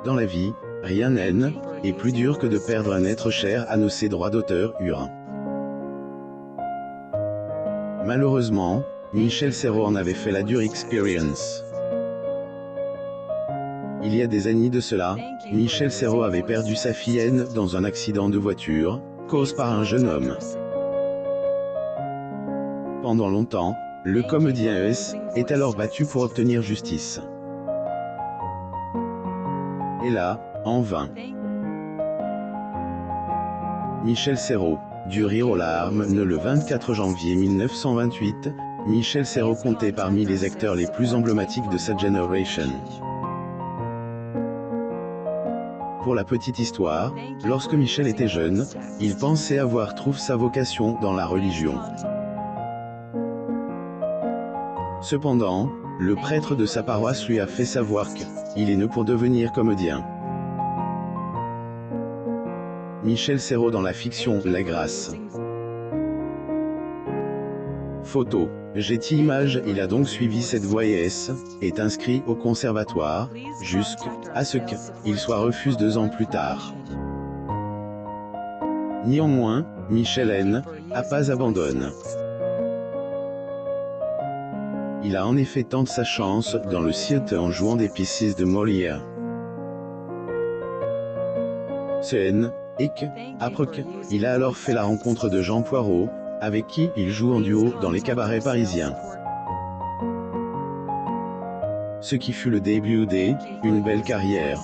Dans la vie, rien n'est plus dur que de perdre un être cher à ses droits d'auteur UR. Malheureusement, Michel Serrault en avait fait la dure experience. Il y a des années de cela, Michel Serrault avait perdu sa fille Anne dans un accident de voiture, causé par un jeune homme. Pendant longtemps, le comédien est alors battu pour obtenir justice. Et là, en vain. Michel Serrault, du rire aux larmes, né le 24 janvier 1928, Michel Serrault comptait parmi les acteurs les plus emblématiques de sa génération. Pour la petite histoire, lorsque Michel était jeune, il pensait avoir trouvé sa vocation dans la religion. Cependant, le prêtre de sa paroisse lui a fait savoir qu'il est né pour devenir comédien. Michel Serrault dans la fiction La Grâce. Photo. Getty Images. Il a donc suivi cette voie et est inscrit au conservatoire, jusqu'à ce qu'il soit refusé 2 ans plus tard. Néanmoins, Michel n'a pas abandonné. Il a en effet tenté sa chance dans le cirque en jouant des pièces de Molière. Après il a alors fait la rencontre de Jean Poirot, avec qui il joue en duo dans les cabarets parisiens. Ce qui fut le début d'une belle carrière.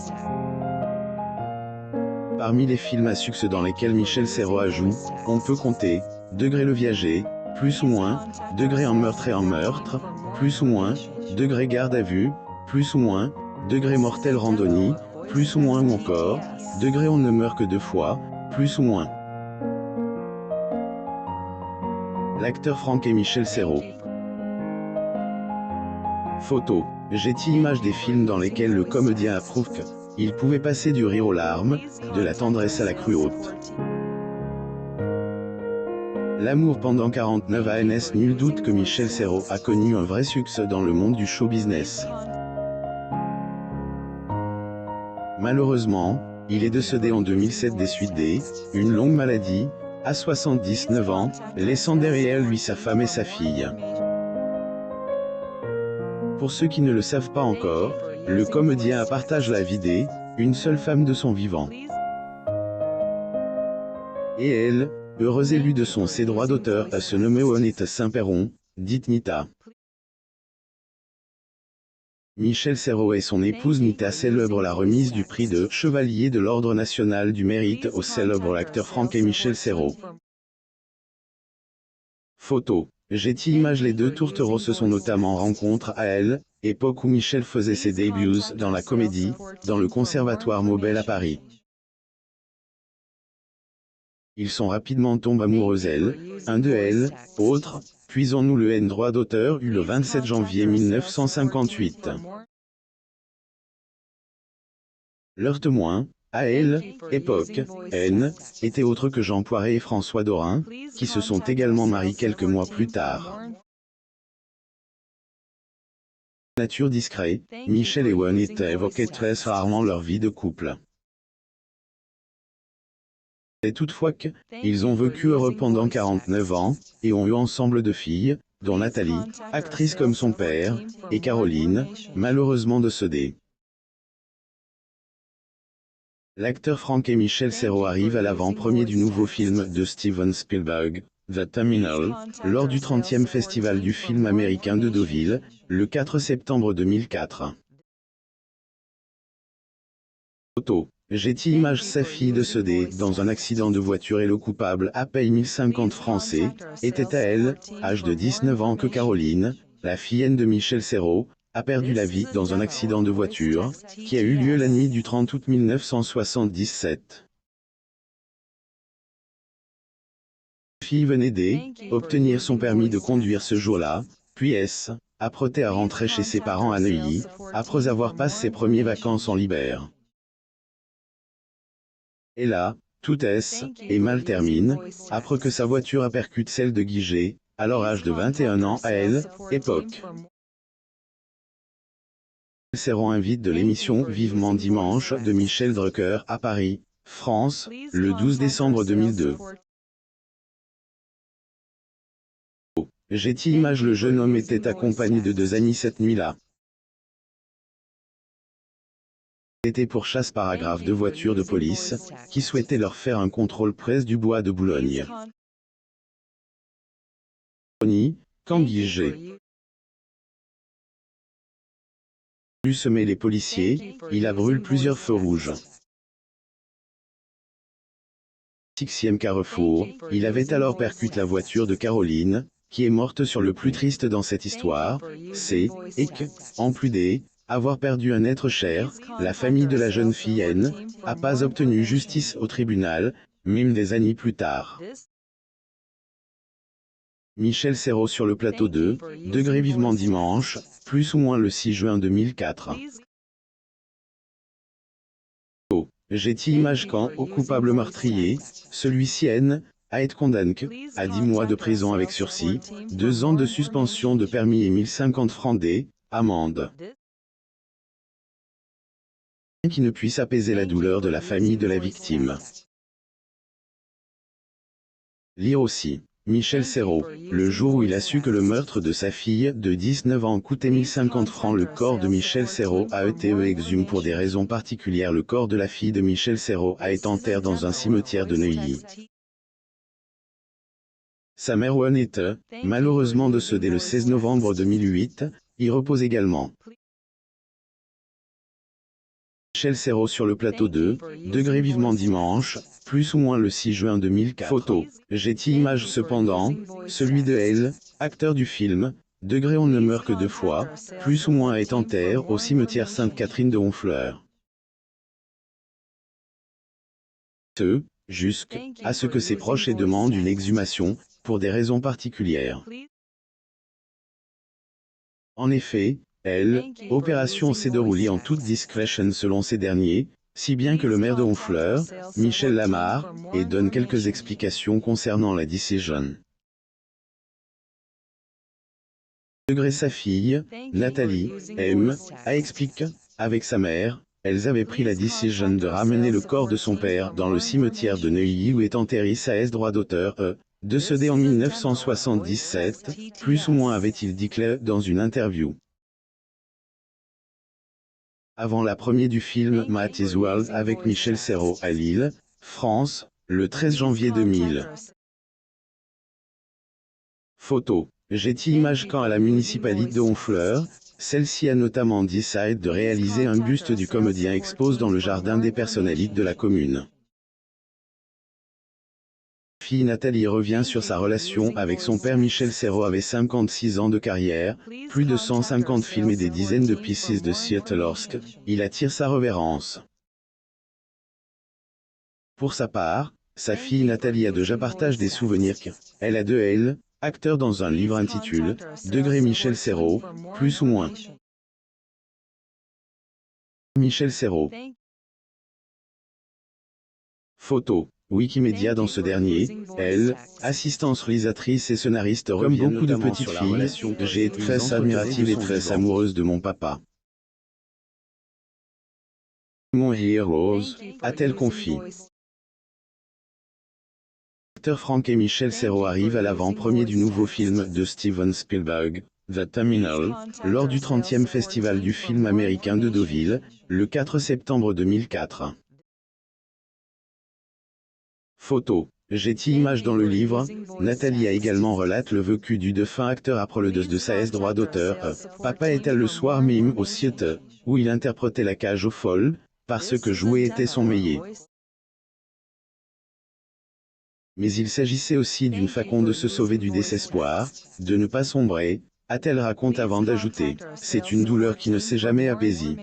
Parmi les films à succès dans lesquels Michel Serrault a joué, on peut compter Degré le Viager, plus ou moins, Degré en meurtre, plus ou moins, Degré garde à vue, plus ou moins, Degré mortel randonnie, plus ou moins ou encore, Degré on ne meurt que 2 fois, plus ou moins. L'acteur Franck et Michel Serrault. Photo. Getty Images. Des films dans lesquels le comédien approuve qu'il pouvait passer du rire aux larmes, de la tendresse à la cruauté. L'amour pendant 49 ans. Nul doute que Michel Serrault a connu un vrai succès dans le monde du show business. Malheureusement, il est décédé en 2007 des suites d'une longue maladie, à 79 ans, laissant derrière lui sa femme et sa fille. Pour ceux qui ne le savent pas encore, le comédien partage la vie d'une seule femme de son vivant. Et elle, heureuse élue de ses droits d'auteur, à se nommer Juanita Saint-Péron, dite Nita. Michel Serrault et son épouse Nita célèbrent la remise du prix de Chevalier de l'Ordre national du mérite au célèbre acteur Franck et Michel Serrault. Photo. Getty Images. Les 2 tourtereaux se sont notamment rencontrés à l'époque où Michel faisait ses débuts dans la comédie, dans le conservatoire Maubel à Paris. Ils sont rapidement tombés amoureux un de l'autre, puis on nous le droit d'auteur le 27 janvier 1958. Leurs témoins, à l'époque, étaient autres que Jean Poiret et François Dorin, qui se sont également mariés quelques mois plus tard. Nature discrète, Michel et Juanita évoquaient très rarement leur vie de couple. Et toutefois ils ont vécu heureux pendant 49 ans, et ont eu ensemble 2 filles, dont Nathalie, actrice comme son père, et Caroline, malheureusement décédée. L'acteur Franck et Michel Serrault arrivent à l'avant-première du nouveau film de Steven Spielberg, The Terminal, lors du 30e Festival du film américain de Deauville, le 4 septembre 2004. Photo. Getty Images. Sa fille décédée dans un accident de voiture et le coupable a payé 1050 francs était à âge de 19 ans que Caroline, la fille de Michel Serrault, a perdu la vie dans un accident de voiture, qui a eu lieu la nuit du 30 août 1977. La fille venait d'obtenir son permis de conduire ce jour-là, puis apprêtée à rentrer chez ses parents à Neuilly, après avoir passé ses premières vacances en Libère. Et là, tout et mal termine, après que sa voiture a percuté celle de Guiget, alors âge de 21 ans à l'époque. Serrault invite de l'émission Vivement Dimanche de Michel Drucker à Paris, France, le 12 décembre 2002. Getty Images. Le jeune homme était accompagné de 2 amis cette nuit-là. C'était pour chasse paragraphe de voitures de police, qui souhaitaient leur faire un contrôle presse du bois de Boulogne. Canguigé. Plus semer les policiers, il a brûlé plusieurs feux rouges. 6e carrefour, il avait alors percuté la voiture de Caroline, qui est morte sur le plus triste dans cette histoire, c'est, et que, en plus avoir perdu un être cher, la famille de la jeune fille n'a pas obtenu justice au tribunal, même des années plus tard. Michel Serrault sur le plateau de Degré Vivement Dimanche, plus ou moins le 6 juin 2004. Getty Images. Quand au coupable meurtrier, celui-ci a été condamné à 10 mois de prison avec sursis, 2 ans de suspension de permis et 1050 francs d'amende. Qui ne puisse apaiser la douleur de la famille de la victime. Lire aussi. Michel Serrault, le jour où il a su que le meurtre de sa fille de 19 ans coûtait 1050 francs. Le corps de Michel Serrault a été exhumé pour des raisons particulières. Le corps de la fille de Michel Serrault a été enterré dans un cimetière de Neuilly. Sa mère était, malheureusement décédée le 16 novembre 2008, y repose également. Michel Serrault sur le plateau de Degré Vivement Dimanche, plus ou moins le 6 juin 2004. Photo, Getty Images. Cependant, celui de elle, acteur du film, Degré On ne meurt que 2 fois, plus ou moins est enterré au cimetière Sainte-Catherine de Honfleur. Jusqu'à ce que ses proches demandent une exhumation, pour des raisons particulières. En effet, l'opération s'est déroulée en toute discrétion selon ces derniers, si bien que le maire de Honfleur, Michel Lamarre, donne quelques explications concernant la décision. Degré. Sa fille, Nathalie, a expliqué, avec sa mère, elles avaient pris la décision de ramener le corps de son père dans le cimetière de Neuilly où est enterré sa droit d'auteur, décédé en 1977, plus ou moins avait-il déclaré dans une interview. Avant la première du film Matt is World avec Michel Serrault à Lille, France, le 13 janvier 2000. Photo, Getty Images. Quand à la municipalité de Honfleur, celle-ci a notamment décidé de réaliser un buste du comédien expose dans le jardin des personnalités de la commune. Fille Nathalie revient sur sa relation avec son père. Michel Serrault avait 56 ans de carrière, plus de 150 films et des dizaines de pieces de théâtre lorsque il attire sa révérence. Pour sa part, sa fille Nathalie a déjà partagé des souvenirs qu'elle a de elle, acteur dans un livre intitulé Degré Michel Serrault, plus ou moins. Michel Serrault. Photo, Wikimedia. Dans ce dernier, assistance réalisatrice et scénariste. Comme beaucoup de petites filles, j'ai été très admirative et très amoureuse de mon papa. Mon héros, a-t-elle confié. Acteurs Franck et Michel Serrault arrivent à l'avant-première du nouveau film de Steven Spielberg, The Terminal, lors du 30e Festival du film américain de Deauville, le 4 septembre 2004. Photo, Getty Images. Dans le livre, Nathalie a également relate le vécu du défunt acteur après le décès de sa droit d'auteur. Papa est-elle le soir même au théâtre, où il interprétait La Cage aux folles, parce que jouer était son métier. Mais il s'agissait aussi d'une façon de se sauver du désespoir, de ne pas sombrer, a-t-elle raconte avant d'ajouter, c'est une douleur qui ne s'est jamais apaisée.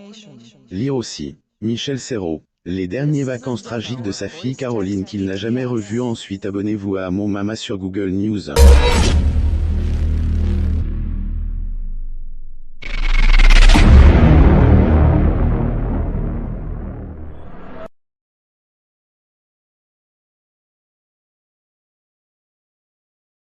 Lire aussi, Michel Serrault, les dernières vacances tragiques de sa fille Caroline qu'il n'a jamais revue. Ensuite abonnez-vous à Mon Mama sur Google News.